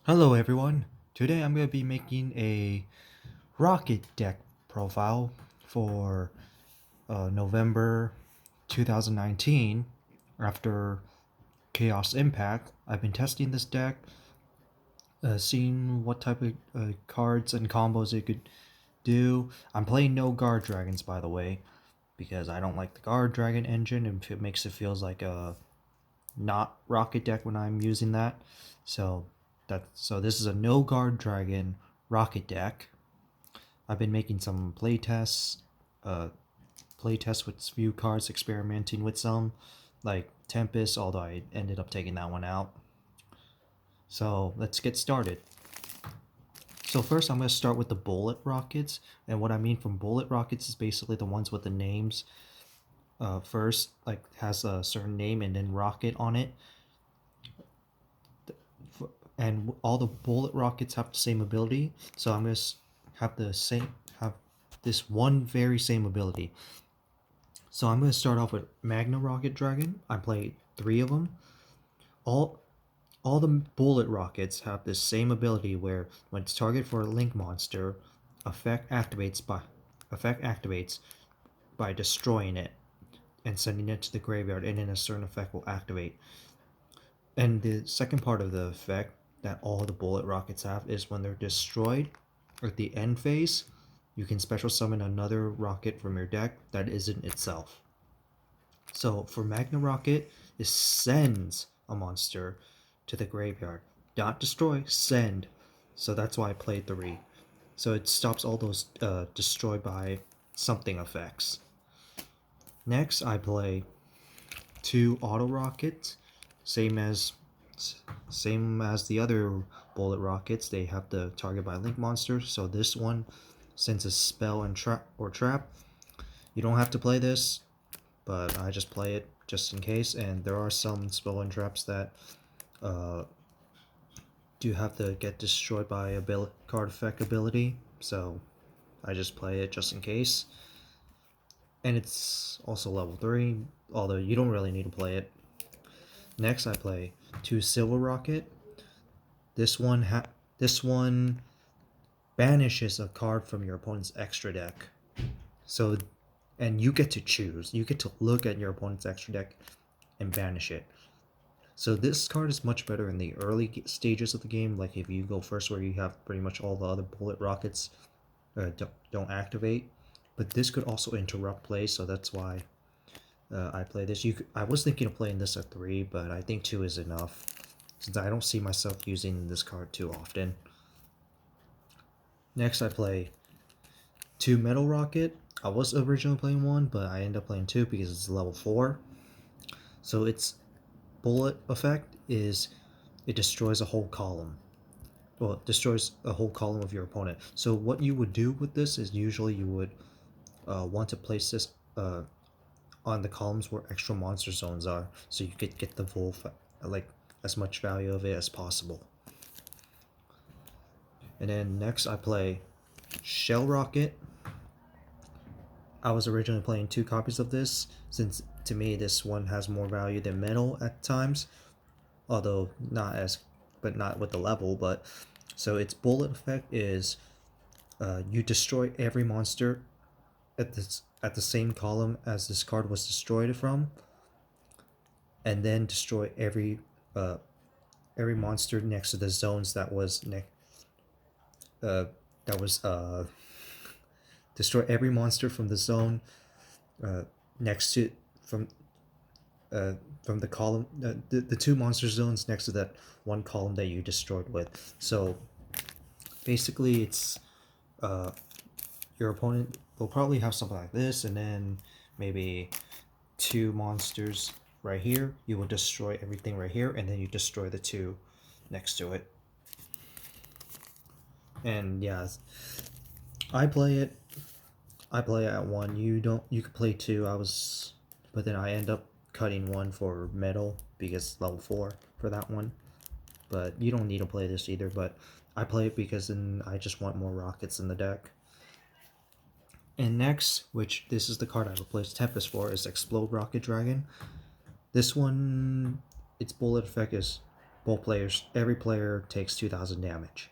Hello everyone. Today I'm going to be making a rocket deck profile for November 2019 after Chaos Impact. I've been testing this deck, seeing what type of cards and combos it could do. I'm playing no Guardragons, by the way, because I don't like the Guardragon engine and it makes it feels like a not rocket deck when I'm using that. So so this is a no Guardragon rocket deck. I've been making some uh, playtests with few cards, experimenting with some, like Tempest, although I ended up taking that one out. So let's get started. So first I'm going to start with the bullet rockets, and what I mean from bullet rockets is basically the ones with the names first, like has a certain name and then rocket on it. And all the bullet rockets have the same ability, so I'm going to have this one very same ability. So I'm going to start off with Magna Rocket Dragon. I play 3 of them. All all the bullet rockets have this same ability where when it's target for a link monster, effect activates by effect activates by destroying it and sending it to the graveyard, and then a certain effect will activate. And the second part of the effect that all the bullet rockets have is when they're destroyed at the end phase, you can special summon another rocket from your deck that isn't itself. So for Magna Rocket, it sends a monster to the graveyard. Not destroy, send. So that's why I played 3. So it stops all those destroyed by something effects. Next, I play 2 auto rockets, same as same as the other bullet rockets. They have the target by link monster. So this one sends a spell and trap. You don't have to play this, but I just play it just in case. And there are some spell and traps that uh, do have to get destroyed by a card effect ability. So I just play it just in case. And it's also level 3, although you don't really need to play it. Next, I play 2 Silver Rocket. This one banishes a card from your opponent's extra deck. So, and you get to choose. You get to look at your opponent's extra deck and banish it. So this card is much better in the early stages of the game, like if you go first where you have pretty much all the other bullet rockets don't activate. But this could also interrupt play, so that's why I play this. I was thinking of playing this at 3, but I think 2 is enough, since I don't see myself using this card too often. Next, I play 2 Metal Rocket. I was originally playing 1, but I end up playing 2 because it's level 4. So its bullet effect is it destroys a whole column. Well, it destroys a whole column of your opponent. So what you would do with this is usually you would want to place this on the columns where extra monster zones are, so you could get the full like as much value of it as possible. And then next I play Shell Rocket. I was originally playing 2 copies of this, since to me this one has more value than Metal at times, although not with the level. But so its bullet effect is you destroy every monster at the same column as this card was destroyed from, and then destroy every monster next to the zones uh, that was destroy every monster from the zone uh, next to from uh, from the column the 2 monster zones next to that one column that you destroyed with. So basically it's uh, your opponent will probably have something like this, and then maybe 2 monsters right here. You will destroy everything right here, and then you destroy the 2 next to it. And yeah, I play it. I play at 1. You don't. You could play 2. But then I end up cutting 1 for metal because level 4 for that one. But you don't need to play this either. But I play it because then I just want more rockets in the deck. And next, which this is the card I replaced Tempest for, is Explode Rocket Dragon. This one, its bullet effect is every player takes 2,000 damage,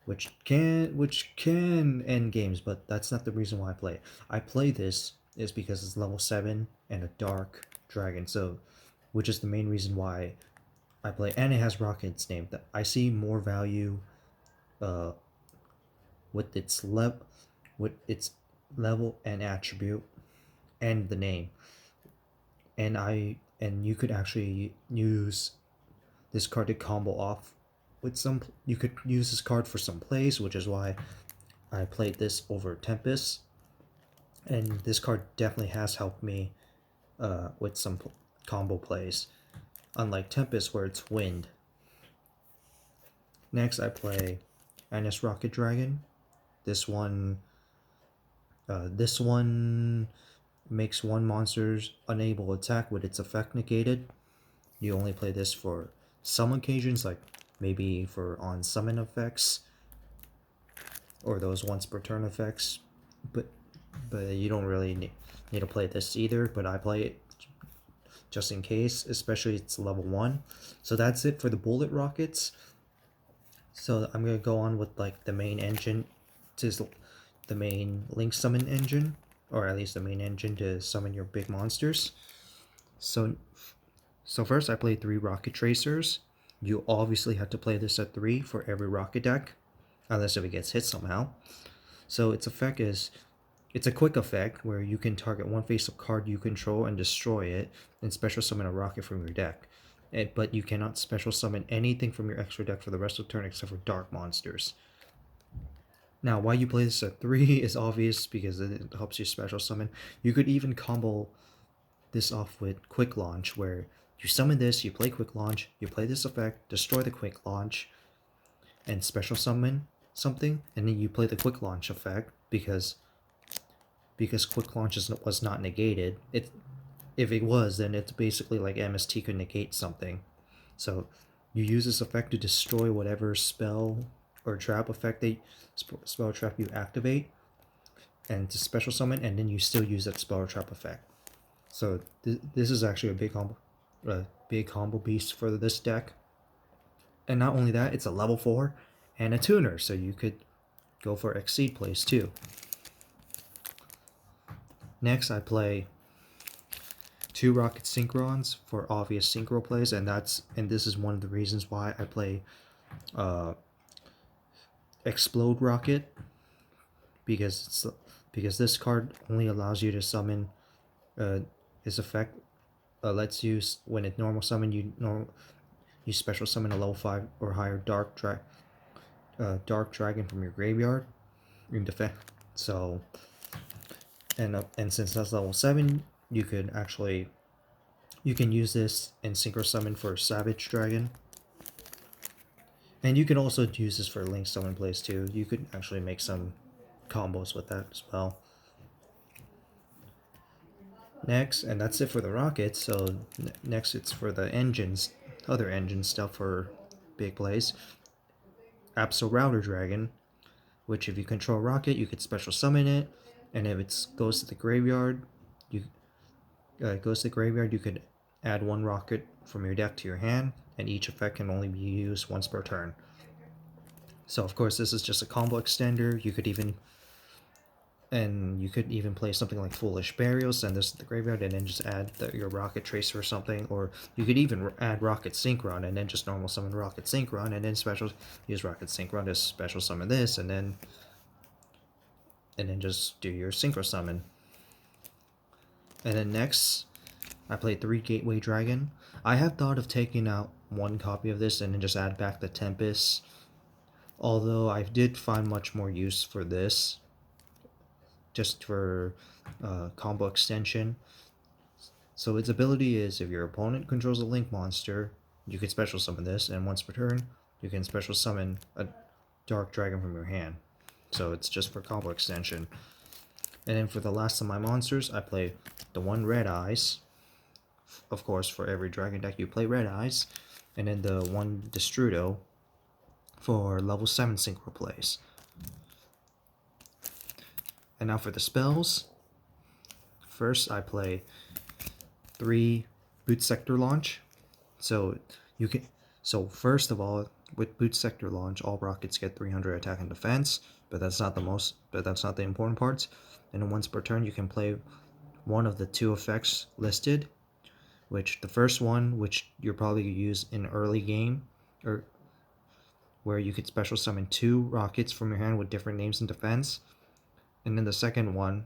which can end games, but that's not the reason why I play it. I play this is because it's level 7 and a dark dragon, so which is the main reason why I play, and it has Rocket's name. That I see more value uh, with its level and attribute and the name. And you could actually use this card to combo off with some. You could use this card for some plays, which is why I played this over Tempest. And this card definitely has helped me with some combo plays, unlike Tempest where it's wind. Next, I play Rokket Dragon. This one makes one monster's unable attack with its effect negated. You only play this for some occasions, like maybe for on summon effects or those once per turn effects, but you don't really need to play this either. But I play it just in case, especially it's level 1. So that's it for the bullet rockets. So I'm gonna go on with like the main engine, the main link summon engine, or at least the main engine to summon your big monsters. So first I played 3 rocket tracers. You obviously have to play this at 3 for every rocket deck, unless if it gets hit somehow. So its effect is, it's a quick effect where you can target one face-up card you control and destroy it, and special summon a rocket from your deck. But you cannot special summon anything from your extra deck for the rest of the turn except for dark monsters. Now, why you play this at 3 is obvious, because it helps you special summon. You could even combo this off with Quick Launch, where you summon this, you play Quick Launch, you play this effect, destroy the Quick Launch, and special summon something, and then you play the Quick Launch effect, because Quick Launch was not negated. If it was, then it's basically like MST could negate something. So you use this effect to destroy whatever spell or trap effect spell or trap you activate, and to special summon, and then you still use that spell or trap effect. So this is actually a big combo beast for this deck. And not only that, it's a level 4 and a tuner, so you could go for Exceed plays too. Next, I play 2 Rocket Synchrons for obvious synchro plays, and this is one of the reasons why I play Explode Rocket, because this card only allows you to summon its effect lets you, when it normal summon, you special summon a level 5 or higher dark dragon from your graveyard in defense. So and since that's level 7, you can use this and synchro summon for Savage Dragon. And you can also use this for link summon plays too. You could actually make some combos with that as well. Next, and that's it for the rockets, so next it's for the engines, other engine stuff for big plays. Absol Router Dragon, which if you control rocket, you could special summon it, and if it goes to the graveyard, you could add 1 rocket from your deck to your hand, and each effect can only be used once per turn. So of course this is just a combo extender. You could even play something like Foolish Burial, send this to the graveyard, and then just add your Rocket Tracer or something. Or you could even add Rocket Synchron and then just normal summon Rocket Synchron, and then use Rocket Synchron to special summon this, and then just do your Synchro Summon. And then next, I played 3 Gateway Dragon. I have thought of taking out 1 copy of this and then just add back the Tempest, although I did find much more use for this, just for combo extension. So its ability is, if your opponent controls a link monster, you can special summon this, and once per turn, you can special summon a dark dragon from your hand. So it's just for combo extension. And then for the last of my monsters, I play the 1 Red Eyes. Of course, for every dragon deck you play Red Eyes. And then the 1 Destrudo for level 7 synchro plays. And now for the spells. First, I play 3 Boot Sector Launch. So you can, So first of all, with boot sector launch, all rockets get 300 attack and defense, but that's not the important parts. And then once per turn, you can play one of the two effects listed, which the first one, which you're probably gonna use in early game, or where you could special summon 2 rockets from your hand with different names in defense. And then the second one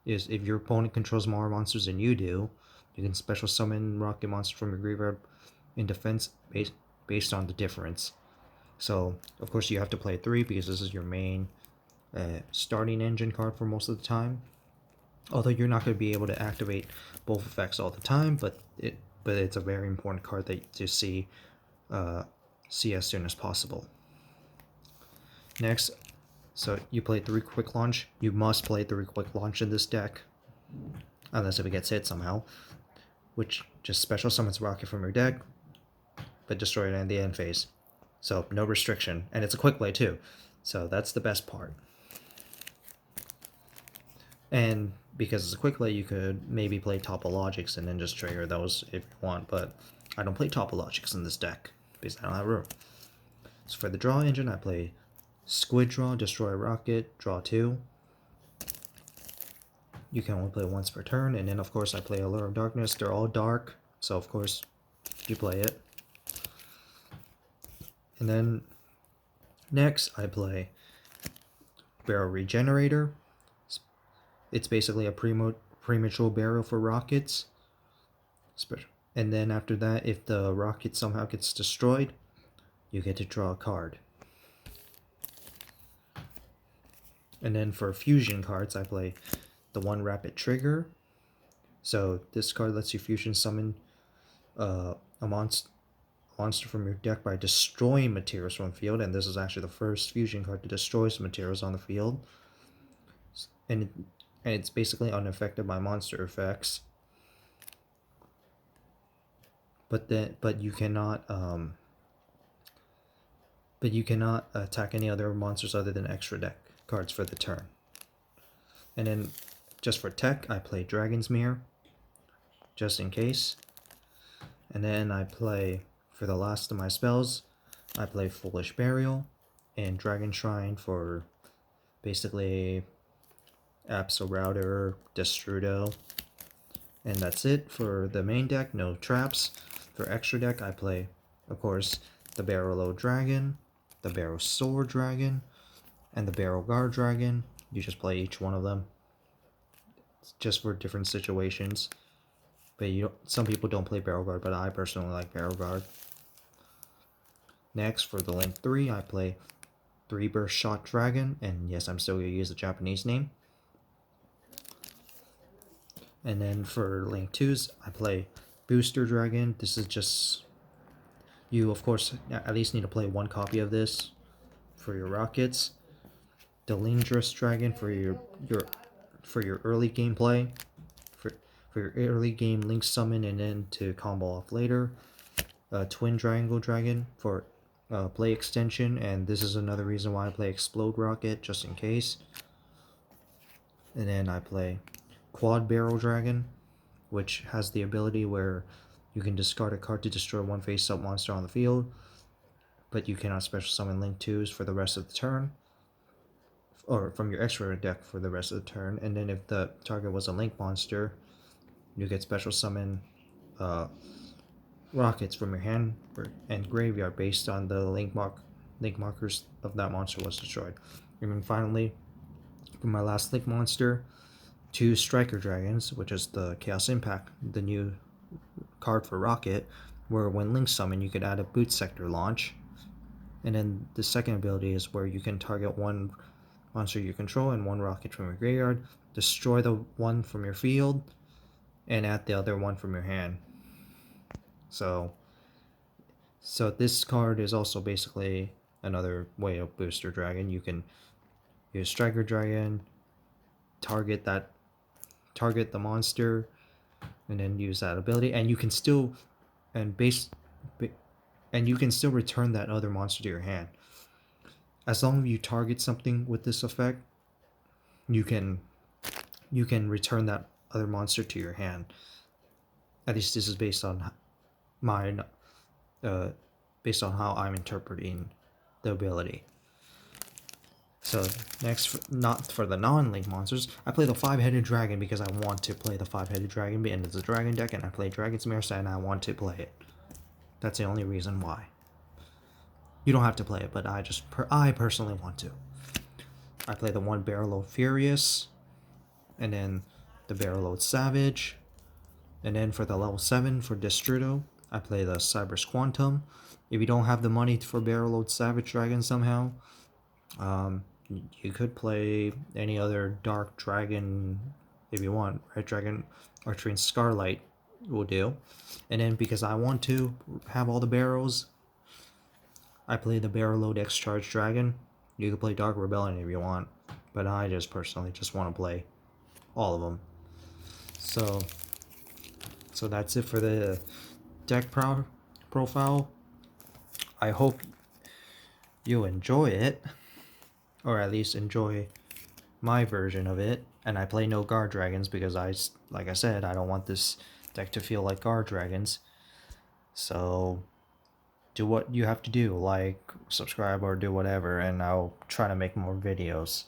is if your opponent controls more monsters than you do, you can special summon rocket monster from your graveyard in defense based on the difference. So of course you have to play 3 because this is your main starting engine card for most of the time. Although you're not going to be able to activate both effects all the time, but it's a very important card to see as soon as possible. Next, so you play 3 quick launch. You must play 3 quick launch in this deck, unless if it gets hit somehow, which just special summons rocket from your deck, but destroy it in the end phase. So no restriction, and it's a quick play too. So that's the best part. And because it's a quick play, you could maybe play Topologics and then just trigger those if you want, but I don't play Topologics in this deck because I don't have room. So for the draw engine, I play Squid Draw, Destroy a Rocket, draw 2. You can only play once per turn, and then of course I play Allure of Darkness. They're all dark, so of course you play it. And then next I play Barrel Regenerator. It's basically a premature barrel for rockets. And then after that, if the rocket somehow gets destroyed, you get to draw a card. And then for fusion cards, I play the 1 Rapid Trigger. So this card lets you fusion summon a monster from your deck by destroying materials from the field, and this is actually the first fusion card to destroy some materials on the field. And it's basically unaffected by monster effects. But you cannot attack any other monsters other than extra deck cards for the turn. And then just for tech, I play Dragon's Mirror, just in case. And then I play, for the last of my spells, I play Foolish Burial and Dragon Shrine for basically Abso Router, Destrudo. And that's it for the main deck, no traps. For extra deck, I play, of course, the Barrel Low Dragon, the Barrel Sword Dragon, and the Barrel Guardragon. You just play each one of them. It's just for different situations. But some people don't play Barrel Guard, but I personally like Barrel Guard. Next, for the Link 3, I play 3 Burst Shot Dragon, and yes, I'm still going to use the Japanese name. And then for Link 2s, I play Booster Dragon. This is just... You, of course, at least need to play 1 copy of this for your rockets. The Dangerous Dragon for your early gameplay. For your early game Link summon and then to combo off later. Twin Triangle Dragon for play extension, and this is another reason why I play Explode Rocket, just in case. And then I play Quad Barrel Dragon, which has the ability where you can discard a card to destroy 1 face-up monster on the field, but you cannot special summon Link 2s for the rest of the turn, or from your extra deck for the rest of the turn. And then if the target was a Link monster, you get special summon rockets from your hand and graveyard based on the link markers of that monster was destroyed. And then finally, for my last Link monster, 2 Striker Dragons, which is the Chaos Impact, the new card for Rocket, where when Link summon you could add a Boot Sector launch. And then the second ability is where you can target 1 monster you control and 1 rocket from your graveyard, destroy the 1 from your field, and add the other 1 from your hand. So this card is also basically another way of Booster Dragon. You can use Striker Dragon, target the monster, and then use that ability, and you can still return that other monster to your hand. As long as you target something with this effect, you can return that other monster to your hand. At least this is based on my based on how I'm interpreting the ability. So next, not for the non-link monsters, I play the 5-headed dragon because I want to play the 5-headed dragon, and it's a dragon deck, and I play Dragon's Mirror and I want to play it. That's the only reason why. You don't have to play it, but I personally want to. I play the 1 Barrel Load Furious, and then the Barrel Load Savage, and then for the level 7 for Destrudo, I play the Cyber's Quantum. If you don't have the money for Barrel Load Savage Dragon somehow, you could play any other Dark Dragon if you want. Red Dragon, Archery Scarlight will do. And then because I want to have all the barrels, I play the Barrel Load X Charge Dragon. You could play Dark Rebellion if you want, but I just personally just want to play all of them. So that's it for the deck profile. I hope you enjoy it, or at least enjoy my version of it. And I play no Guardragons because like I said, I don't want this deck to feel like Guardragons. So do what you have to do, like, subscribe, or do whatever, and I'll try to make more videos.